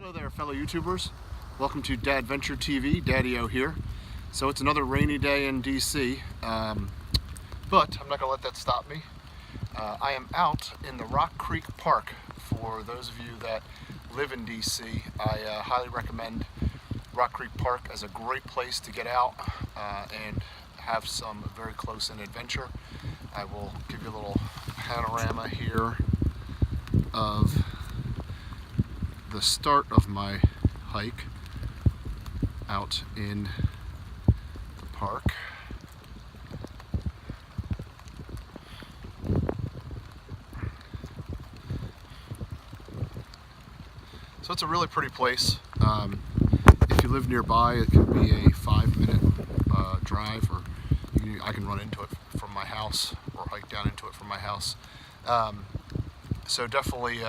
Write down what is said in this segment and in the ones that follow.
Hello there, fellow YouTubers. Welcome to Dadventure TV. Daddy-O here. So it's another rainy day in DC, but I'm not going to let that stop me. I am out in the Rock Creek Park. For those of you that live in DC, I highly recommend Rock Creek Park as a great place to get out and have some very close-in adventure. I will give you a little panorama here of the start of my hike out in the park. So it's a really pretty place. If you live nearby, it can be a 5-minute drive, or I can run into it from my house or hike down into it from my house. So definitely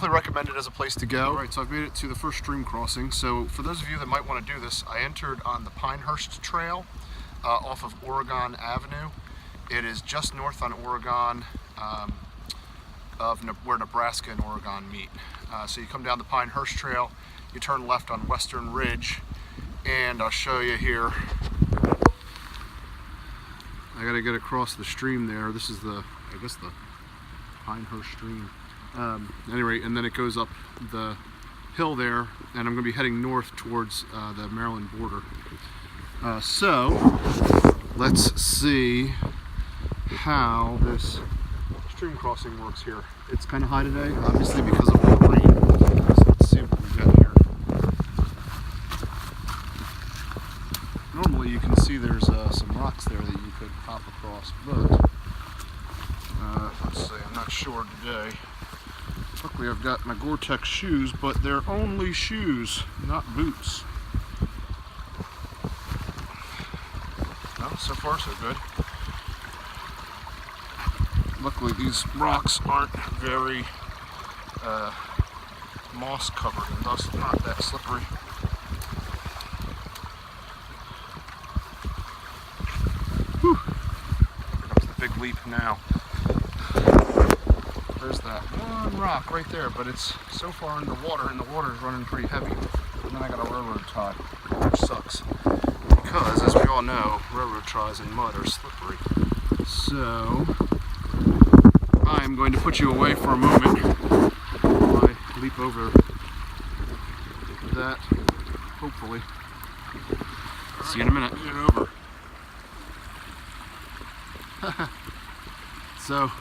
recommend it as a place to go. Alright, so I've made it to the first stream crossing. So for those of you that might want to do this, I entered on the Pinehurst Trail off of Oregon Avenue. It is just north on Oregon of where Nebraska and Oregon meet. So you come down the Pinehurst Trail, you turn left on Western Ridge, and I'll show you here. I gotta get across the stream there. This is the Pinehurst stream. Anyway, and then it goes up the hill there, and I'm going to be heading north towards the Maryland border. So let's see how this stream crossing works here. It's kind of high today, obviously because of the rain. So let's see what we got here. Normally you can see there's some rocks there that you could hop across, but let's see, I'm not sure today. Luckily I've got my Gore-Tex shoes, but they're only shoes, not boots. Well, so far so good. Luckily these rocks aren't very moss covered and thus not that slippery. Whew. Here comes the big leap now. There's that one rock right there, but it's so far in the water, and the water is running pretty heavy. And then I got a railroad tie, which sucks. Because, as we all know, railroad ties in mud are slippery. So, I'm going to put you away for a moment while I leap over that, hopefully. See you in a minute. Get over. So,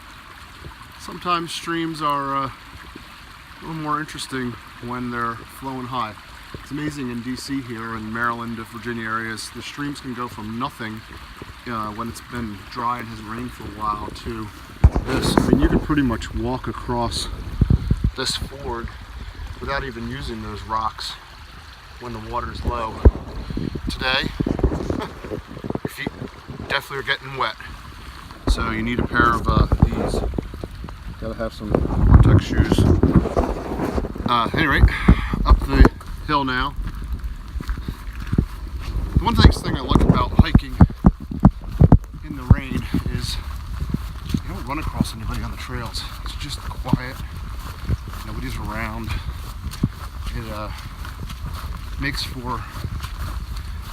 sometimes streams are a little more interesting when they're flowing high. It's amazing in DC here, in Maryland, Virginia areas, the streams can go from nothing when it's been dry and has rained for a while to this. I mean, you can pretty much walk across this ford without even using those rocks when the water is low. Today, your feet definitely are getting wet. So you need a pair of these. Gotta have some Gore-Tex shoes. Anyway, up the hill now. The one thing I like about hiking in the rain is you don't run across anybody on the trails. It's just quiet. Nobody's around. It makes for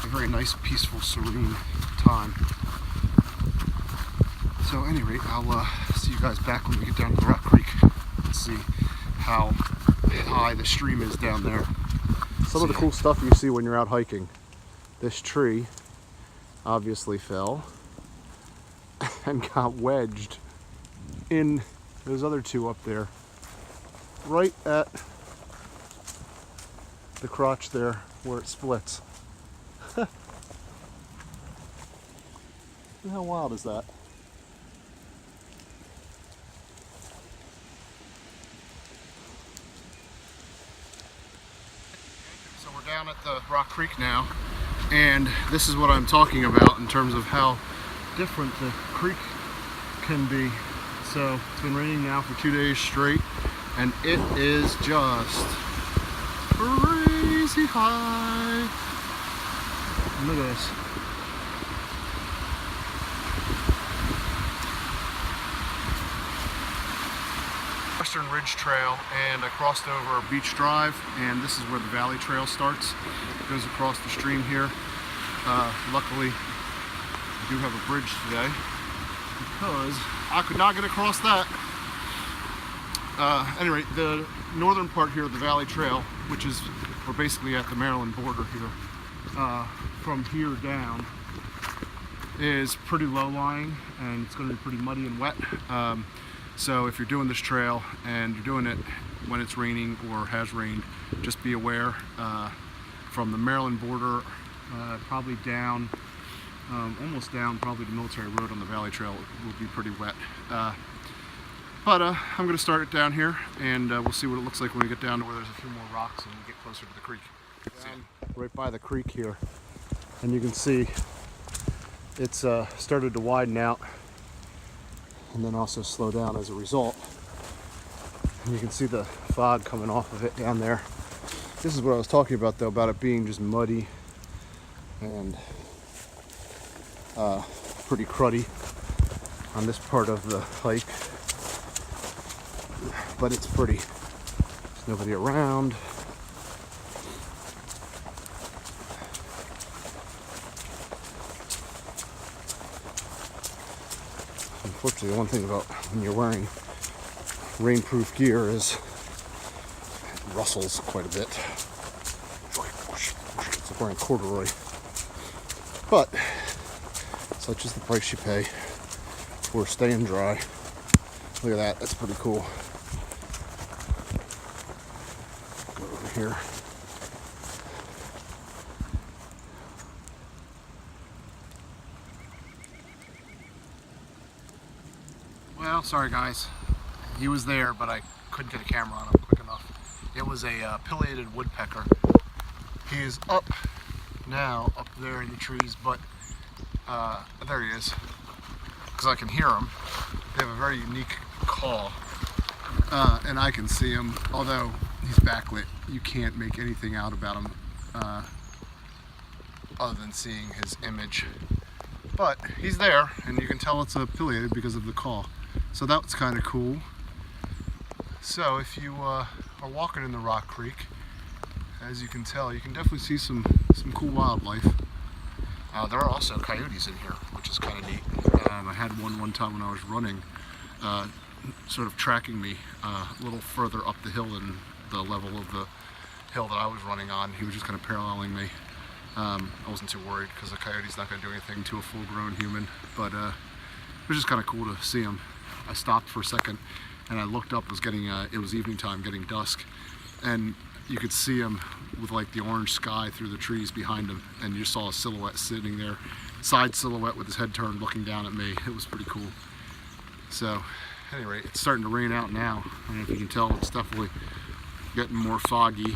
a very nice, peaceful, serene time. So, at any rate, I'll see you guys back when we get down to Rock Creek and see how high the stream is down there. Some of the cool stuff you see when you're out hiking. This tree obviously fell and got wedged in those other two up there, right at the crotch there where it splits. How wild is that? Down at the Rock Creek now, and this is what I'm talking about in terms of how different the creek can be. So it's been raining now for 2 days straight, and it is just crazy high. Look at this. Western Ridge Trail, and I crossed over Beach Drive, and this is where the Valley Trail starts. It goes across the stream here. Luckily, I do have a bridge today because I could not get across that. Anyway, the northern part here of the Valley Trail, which is, we're basically at the Maryland border here, from here down is pretty low-lying, and it's going to be pretty muddy and wet. So if you're doing this trail and you're doing it when it's raining or has rained, just be aware. From the Maryland border, probably down, almost down probably to Military Road on the Valley Trail will be pretty wet. But I'm going to start it down here, and we'll see what it looks like when we get down to where there's a few more rocks and we get closer to the creek. Right by the creek here, and you can see it's started to widen out and then also slow down as a result. And you can see the fog coming off of it down there. This is what I was talking about, though, about it being just muddy and pretty cruddy on this part of the hike. But it's pretty. There's nobody around. Unfortunately, the one thing about when you're wearing rainproof gear is it rustles quite a bit. It's like wearing corduroy. But such is the price you pay for staying dry. Look at that, that's pretty cool. Go over here. Well, sorry guys, he was there, but I couldn't get a camera on him quick enough. It was a pileated woodpecker. He is up now, up there in the trees, but there he is, because I can hear him. They have a very unique call, and I can see him, although he's backlit. You can't make anything out about him other than seeing his image. But he's there, and you can tell it's a pileated because of the call. So that's kind of cool. So if you are walking in the Rock Creek, as you can tell, you can definitely see some cool wildlife. There are also coyotes in here, which is kind of neat. I had one time when I was running, sort of tracking me a little further up the hill than the level of the hill that I was running on. He was just kind of paralleling me. I wasn't too worried because the coyote's not going to do anything to a full-grown human, but it was just kind of cool to see him. I stopped for a second and I looked up. It was it was evening time, getting dusk, and you could see him with like the orange sky through the trees behind him, and you saw a silhouette sitting there, side silhouette with his head turned looking down at me. It was pretty cool. So anyway, it's starting to rain out now. I don't know if you can tell, it's definitely getting more foggy.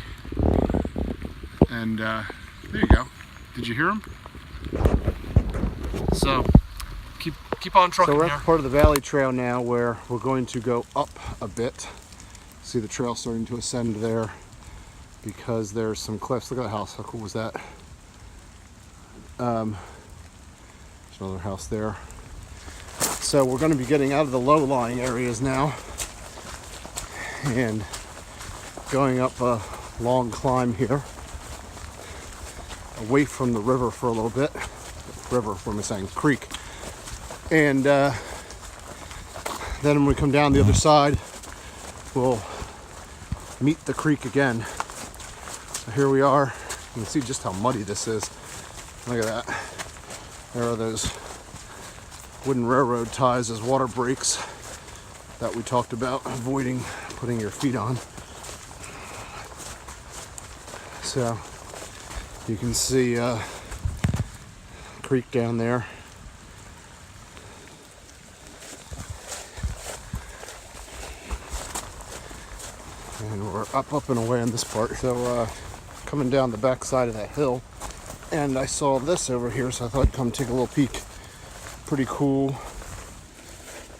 And there you go. Did you hear him? So keep on trucking. So we're at the part of the Valley Trail now where we're going to go up a bit. See the trail starting to ascend there because there's some cliffs. Look at the house. How cool was that? There's another house there. So we're going to be getting out of the low-lying areas now and going up a long climb here away from the river for a little bit. River, what am I saying? Creek. And then when we come down the other side, we'll meet the creek again. So here we are. You can see just how muddy this is. Look at that. There are those wooden railroad ties as water breaks that we talked about avoiding putting your feet on. So you can see creek down there. And we're up and away on this part. So coming down the back side of that hill, and I saw this over here, so I thought I'd come take a little peek. Pretty cool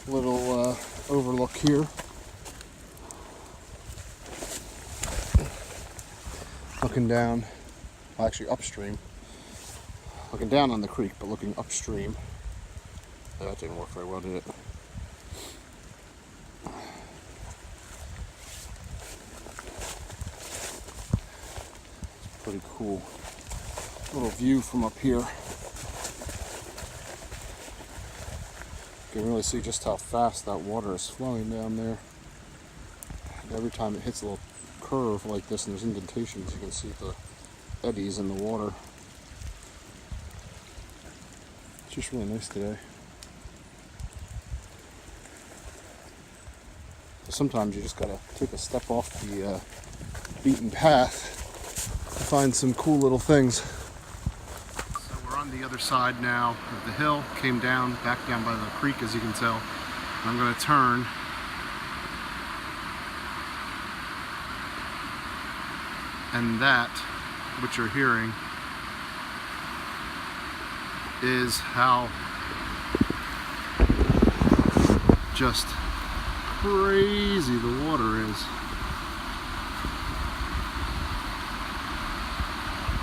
little overlook here. Looking down, well, actually upstream. Looking down on the creek, but looking upstream. That didn't work very well, did it? pretty cool little view from up here. You can really see just how fast that water is flowing down there. And every time it hits a little curve like this and there's indentations, you can see the eddies in the water. It's just really nice today. Sometimes you just gotta take a step off the beaten path to find some cool little things. So we're on the other side now of the hill, came down, back down by the creek as you can tell. And I'm gonna turn and that, what you're hearing, is how just crazy the water is.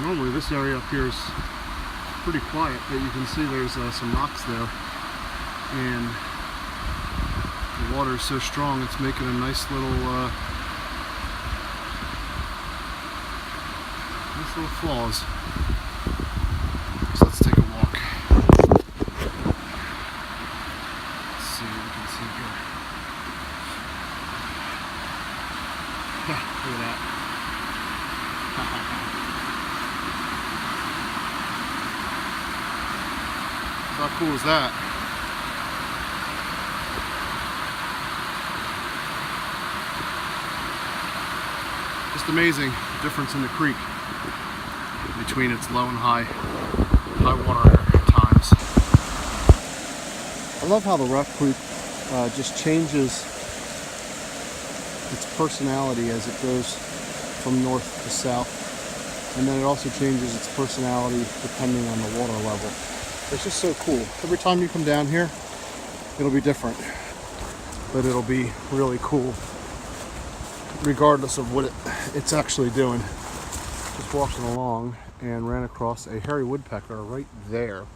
Normally this area up here is pretty quiet, but you can see there's some rocks there, and the water is so strong it's making a nice little falls. So let's take a walk. Let's see what we can see here. Look at that. How cool is that? Just amazing the difference in the creek between its low and high water times. I love how the Rock Creek just changes its personality as it goes from north to south, and then it also changes its personality depending on the water level. It's just so cool. Every time you come down here, it'll be different, but it'll be really cool regardless of what it's actually doing. Just walking along and ran across a hairy woodpecker right there.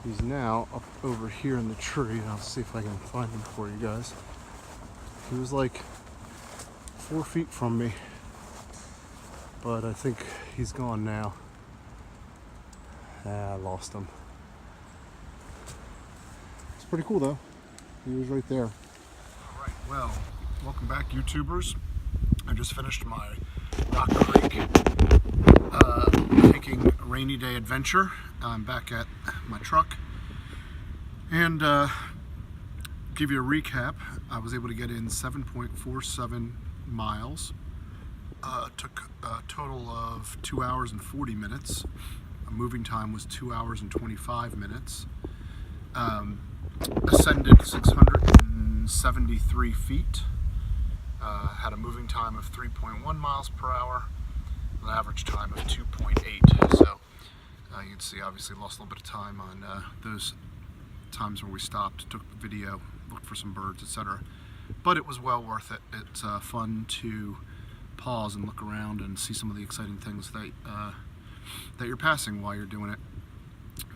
He's now up over here in the tree. I'll see if I can find him for you guys. He was like 4 feet from me, but I think he's gone now. I lost him. It's pretty cool though. He was right there. All right, well, welcome back, YouTubers. I just finished my Rock Creek hiking rainy day adventure. I'm back at my truck, and give you a recap. I was able to get in 7.47 miles. Took a total of 2 hours and 40 minutes. Moving time was 2 hours and 25 minutes. Ascended 673 feet. Had a moving time of 3.1 miles per hour, an average time of 2.8. So you can see, obviously lost a little bit of time on those times where we stopped, took the video, looked for some birds, etc. But it was well worth it. It's fun to pause and look around and see some of the exciting things that you're passing while you're doing it.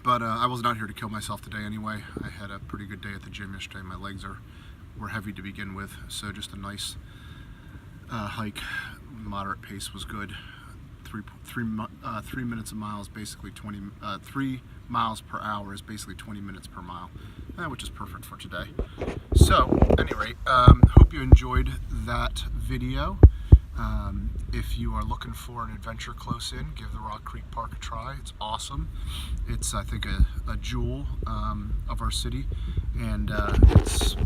But I wasn't out here to kill myself today anyway. I had a pretty good day at the gym yesterday. My legs were heavy to begin with, so just a nice hike. Moderate pace was good. 3 minutes a mile is basically 3 miles per hour is basically 20 minutes per mile, which is perfect for today. So, at any rate, hope you enjoyed that video. If you are looking for an adventure close in, give the Rock Creek Park a try. It's awesome. It's, I think, a jewel of our city, and it's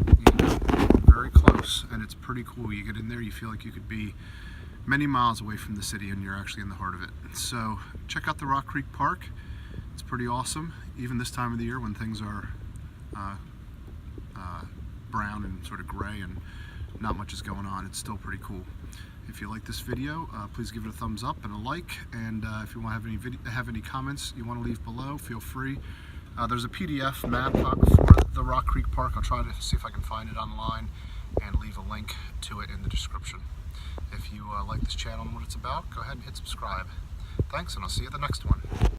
very close, and it's pretty cool. You get in there, you feel like you could be many miles away from the city, and you're actually in the heart of it. So check out the Rock Creek Park. It's pretty awesome, even this time of the year when things are brown and sort of gray and not much is going on. It's still pretty cool. If you like this video, please give it a thumbs up and a like, and if you want to have any comments you want to leave below, feel free. There's a PDF map for the Rock Creek Park. I'll try to see if I can find it online and leave a link to it in the description. If you like this channel and what it's about, go ahead and hit subscribe. Thanks, and I'll see you at the next one.